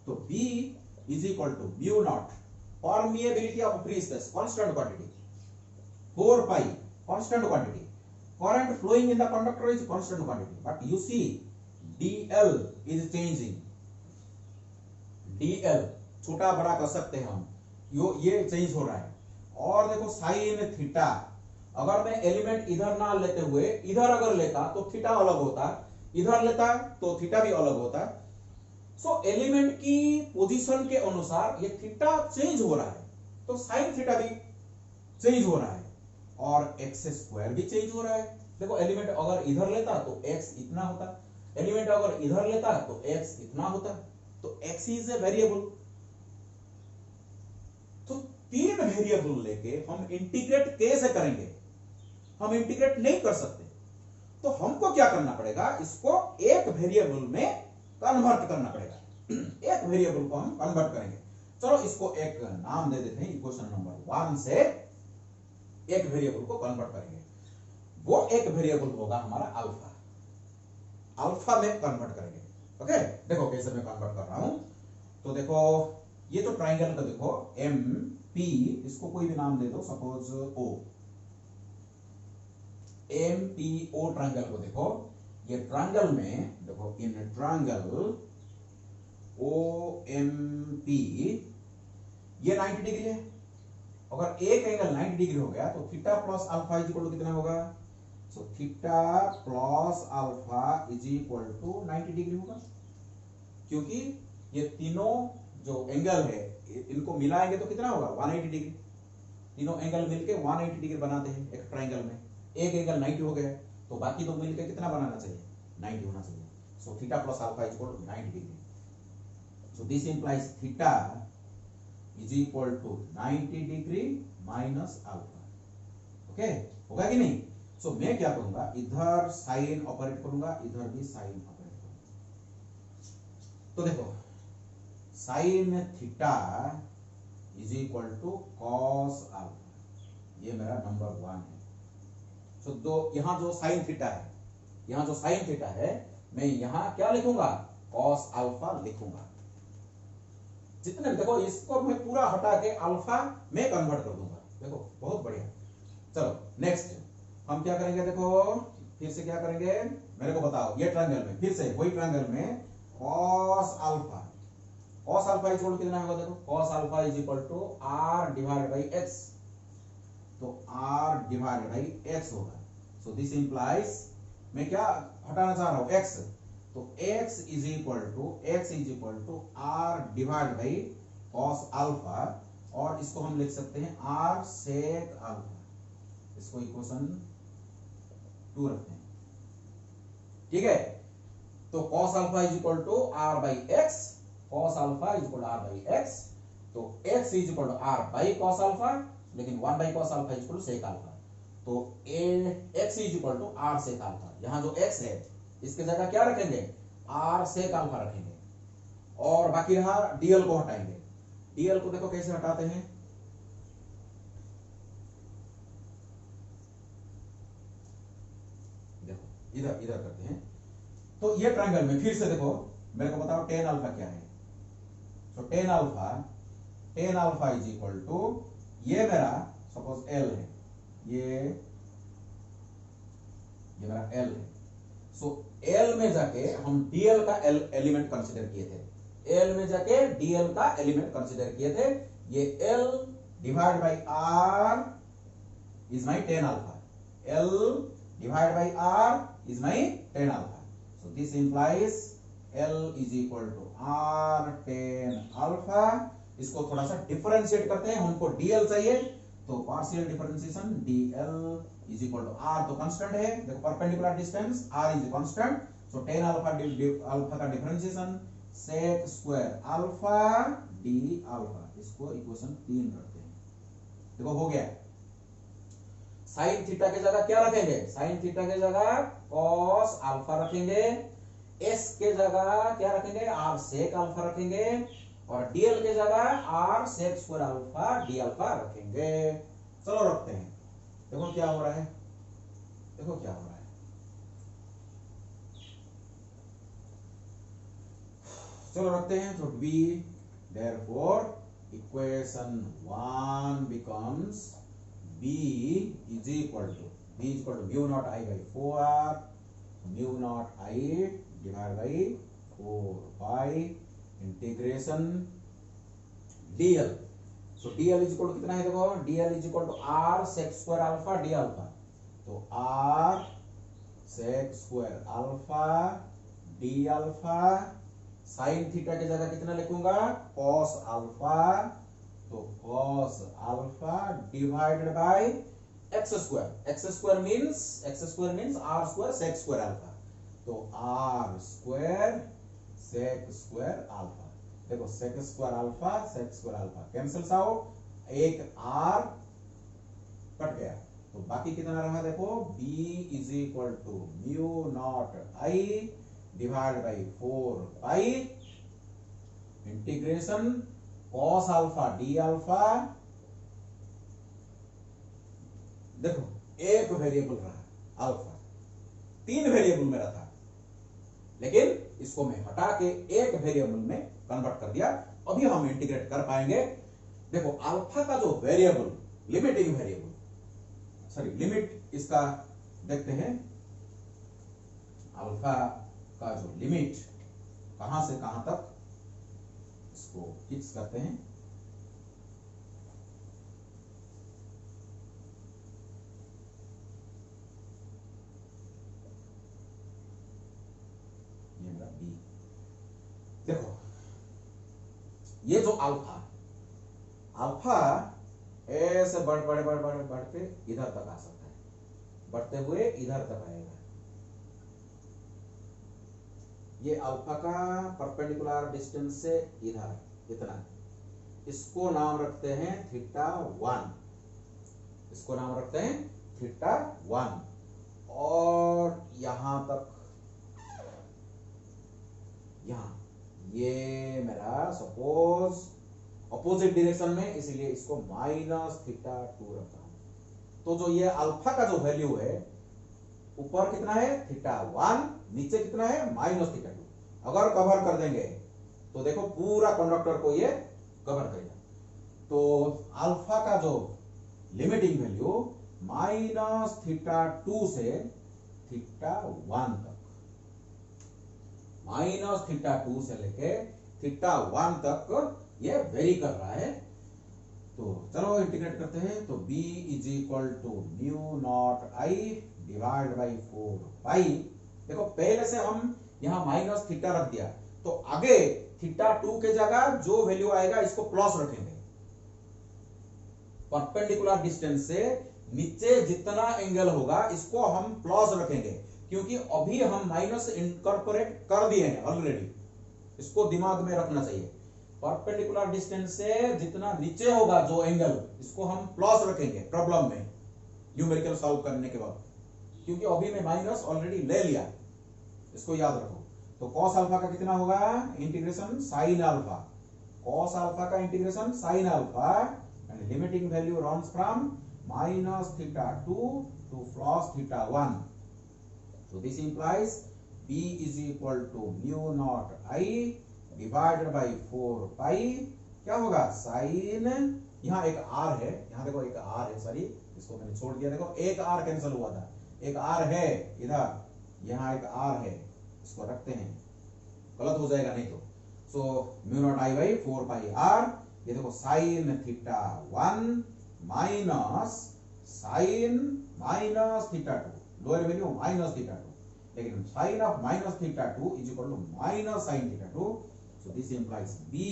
तो B is equal to mu naught, permeability of free space constant quantity, 4 pi constant quantity, current flowing in the conductor is constant quantity, but you see dl is changing, dl छोटा बड़ा कर सकते हैं हम, ये चेंज हो रहा है। और देखो साइन थीटा, अगर मैं एलिमेंट इधर ना लेते हुए इधर अगर लेता तो थीटा अलग होता, इधर लेता तो थीटा भी अलग होता। सो एलिमेंट की पोजीशन के अनुसार ये थीटा चेंज हो रहा है, तो साइन थीटा भी चेंज हो रहा है और एक्स स्क्वायर भी चेंज हो रहा है। देखो एलिमेंट अगर इधर लेता तो एक्स इतना होता, एलिमेंट अगर इधर लेता तो एक्स इतना होता, तो एक्स इज ए वेरिएबल। तो तीन वेरिएबल लेके हम इंटीग्रेट कैसे करेंगे, हम इंटीग्रेट नहीं कर सकते, तो हमको क्या करना पड़ेगा, इसको एक वेरिएबल में कन्वर्ट करना पड़ेगा, एक वेरिएबल को हम कन्वर्ट करेंगे। चलो इसको एक नाम दे देते हैं, इक्वेशन नंबर 1 से एक वेरिएबल को कन्वर्ट करेंगे, वो एक वेरिएबल होगा हमारा अल्फा, अल्फा में कन्वर्ट करेंगे। ओके, देखो कैसे मैं कन्वर्ट कर रहा हूं। तो देखो ये तो ट्राइंगल का देखो एम पी, इसको कोई भी नाम दे दो, suppose O, M P O triangle को देखो, ये ट्राइंगल में देखो, in triangle O M P ये 90 डिग्री है। अगर एक एंगल 90 डिग्री हो गया तो theta plus alpha is equal to कितना होगा, so theta plus alpha is equal to 90 degree होगा, क्योंकि ये तीनों जो एंगल है इनको मिलाएंगे तो कितना होगा 180 डिग्री, तीनों एंगल मिलके 180 डिग्री बनाते हैं एक ट्राइंगल में। एक एंगल 90 हो गया तो बाकी दो मिलके कितना बनाना चाहिए, 90 होना चाहिए। So theta plus alpha is equal to 90 degree, so this implies theta is equal to 90 degree minus alpha. Okay, होगा कि नहीं। सो मैं क्या करूंगा, इधर साइन ऑपरेट करूंगा, इधर भी साइन ऑपरेट करूंगा। तो देखो sine theta is equal to cos alpha, ये मेरा नंबर 1 है। सो दो यहां जो साइन थीटा है, यहां जो साइन थीटा है, मैं यहां क्या लिखूंगा, कॉस अल्फा लिखूंगा। जितने देखो इसको मैं पूरा हटा के अल्फा में कन्वर्ट कर दूंगा। देखो बहुत बढ़िया। चलो नेक्स्ट हम क्या करेंगे, देखो फिर से क्या करेंगे, मेरे को बताओ। ये ट्रायंगल में फिर से वही ट्रायंगल में cos alpha, cos alpha is equal to कितना होगा, देखो cos alpha is equal to r divided by x, तो r डिवाइडेड बाय x होगा। सो दिस इंप्लाइज मैं क्या हटाना चाह रहा हूं, x, तो x is equal to r divided by cos alpha, और इसको हम लिख सकते हैं r sec अल्फा, इसको इक्वेशन 2 रखते हैं। ठीक है, तो cos alpha is equal to r by x, cos alpha is equal to r by x, तो x is equal to r by cos alpha, लेकिन 1 by cos alpha is equal to sec alpha, तो x is equal to r sec alpha. यहां जो x है इसके जगह क्या रखेंगे, r sec अल्फा रखेंगे, और बाकी रहा dl को हटाएंगे। dl को देखो कैसे हटाते हैं, देखो इधर इधर करते हैं। तो ये ट्रायंगल में फिर से देखो, मेरे को बताओ tan अल्फा क्या है। तो tan alpha is equal to, ये मेरा सपोज L है, ये मेरा L है। सो L में जाके हम dl का एलिमेंट कंसीडर किए थे, एल में जाके डीएल का एलिमेंट कंसीडर किए थे। ये L divide by R is my tan alpha, L divide by R is my tan alpha. So this implies L is equal to R tan alpha. इसको थोड़ा सा डिफरेंशिएट करते हैं, हमको DL चाहिए, तो partial differentiation DL is equal to R, तो constant है, देखो perpendicular distance R is constant, so tan alpha alpha का differentiation sec square alpha D alpha, इसको इक्वेशन 3 रखते हैं। देखो हो गया। साइन थीटा की जगह क्या रखेंगे, साइन थीटा की जगह कॉस अल्फा रखेंगे, एस के जगह क्या रखेंगे, आर सेक अल्फा रखेंगे, और डीएल के जगह R sec square alpha D alpha रखेंगे। चलो रखते हैं, देखो क्या हो रहा है, देखो क्या हो रहा है। चलो रखते हैं, तो B therefore equation 1 becomes b is equal to mu naught I by 4r, mu naught I divide by 4 by integration dl। So dl is equal to कितना है, देखो dl is equal to r sec square alpha d alpha, तो r sec square alpha d alpha, sine theta की जगह कितना लिखूंगा, cos alpha, तो cos alpha divided by x square means r square sec square alpha, तो r square sec square alpha. देखो sec square alpha cancels out, एक r cut गया, तो बाकी कितना रहा, देखो b is equal to mu naught I divide by 4 pi integration cos alpha D alpha. देखो एक वेरिएबल रहा अल्फा, 3 वेरिएबल में रहा था, लेकिन इसको मैं हटा के एक वेरिएबल में कन्वर्ट कर दिया। अभी हम इंटीग्रेट कर पाएंगे। देखो अल्फा का जो variable, limiting variable, sorry limit इसका देखते हैं, अल्फा का जो लिमिट कहां से कहां तक, इसको फिक्स करते हैं। ये मेरा बी, देखो ये जो अल्फा ऐसे बढ़ते इधर तक आ सकता है, बढ़ते हुए इधर तक आएगा। ये अल्फा का परपेंडिकुलर डिस्टेंस से इधर इतना, इसको नाम रखते हैं थीटा 1, इसको नाम रखते हैं थीटा 1, और यहां तक, यहां ये मेरा सपोज अपोजिट डायरेक्शन में, इसलिए इसको माइनस थीटा 2 रखता हूं। तो जो ये अल्फा का जो वैल्यू है, ऊपर कितना है थीटा 1, नीचे कितना है माइनस थीटा 2। अगर कवर कर देंगे तो देखो पूरा कंडक्टर को ये कवर करेगा। तो अल्फा का जो लिमिटिंग वैल्यू माइनस थीटा 2 से थीटा 1 तक, माइनस थीटा 2 से लेके थीटा 1 तक ये वेरी कर रहा है। तो चलो इंटीग्रेट करते हैं, तो b is equal to mu naught I divide by 4 pi. देखो पहले से हम यहां माइनस थीटा रख दिया, तो आगे थीटा 2 के जगह जो वैल्यू आएगा इसको प्लस रखेंगे। परपेंडिकुलर डिस्टेंस से नीचे जितना एंगल होगा इसको हम प्लस रखेंगे, क्योंकि अभी हम माइनस इनकॉर्पोरेट कर दिए हैं ऑलरेडी, इसको दिमाग में रखना चाहिए। परपेंडिकुलर डिस्टेंस से जितना नीचे होगा जो एंगल, इसको हम प्लस रखेंगे प्रॉब्लम में न्यूमेरिकल सॉल्व करने के बाद, क्योंकि अभी मैं माइनस ऑलरेडी ले लिया, इसको याद रखो। तो cos अल्फा का कितना होगा, integration sine alpha, cos alpha का integration sine alpha, and limiting value runs from minus theta 2 to plus theta 1। So this implies b is equal to mu naught I divided by 4 pi, क्या होगा sign, यहाँ एक r है, यहाँ देखो एक r है, सॉरी इसको मैंने छोड़ दिया, देखो एक r कैंसिल हुआ था, एक r है इधर, यहाँ एक r है, इसको रखते हैं, गलत हो जाएगा नहीं so mu naught I by 4 pi R, ये देखो sine theta 1 minus sine minus theta 2, lower value minus theta 2, लेकिन sine of minus theta 2 is equal to minus sine theta 2, so this implies B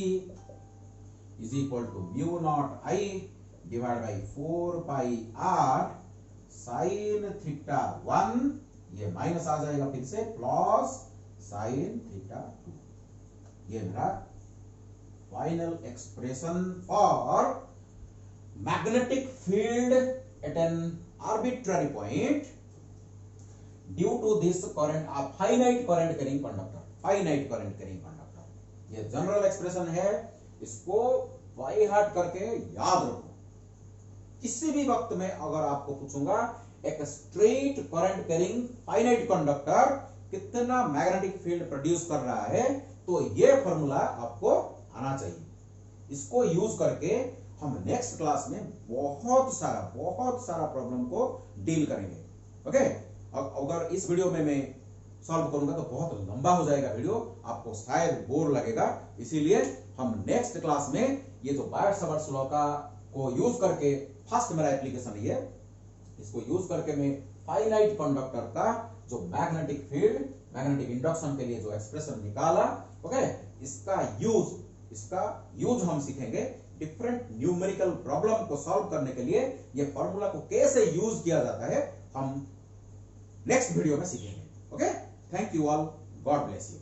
is equal to mu naught I divide by 4 pi R sine theta 1, ये minus आ जाएगा फिर से, plus sign theta 2। ये मेरा final expression for magnetic field at an arbitrary point due to this current, finite current carrying conductor, finite current carrying conductor. ये general expression है, इसको by heart करके याद रखो। किसी भी वक्त में अगर आपको पूछूंगा एक straight current carrying finite conductor कितना मैग्नेटिक फील्ड प्रोड्यूस कर रहा है, तो ये फॉर्मूला आपको आना चाहिए। इसको यूज करके हम नेक्स्ट क्लास में बहुत सारा प्रॉब्लम को डील करेंगे। ओके, अगर इस वीडियो में मैं सॉल्व करूंगा तो बहुत लंबा हो जाएगा वीडियो, आपको शायद बोर लगेगा, इसीलिए हम नेक्स्ट क्लास में ये जो बायट-सावर्त लॉ का को यूज करके, फर्स्ट मेरा एप्लीकेशन ये, इसको यूज करके मैं फाइनाइट कंडक्टर का जो मैग्नेटिक फील्ड, मैग्नेटिक इंडक्शन के लिए जो एक्सप्रेशन निकाला, ओके, इसका यूज हम सीखेंगे डिफरेंट न्यूमेरिकल प्रॉब्लम को सॉल्व करने के लिए। ये फॉर्मूला को कैसे यूज किया जाता है हम नेक्स्ट वीडियो में सीखेंगे। Okay, thank you all, God bless you.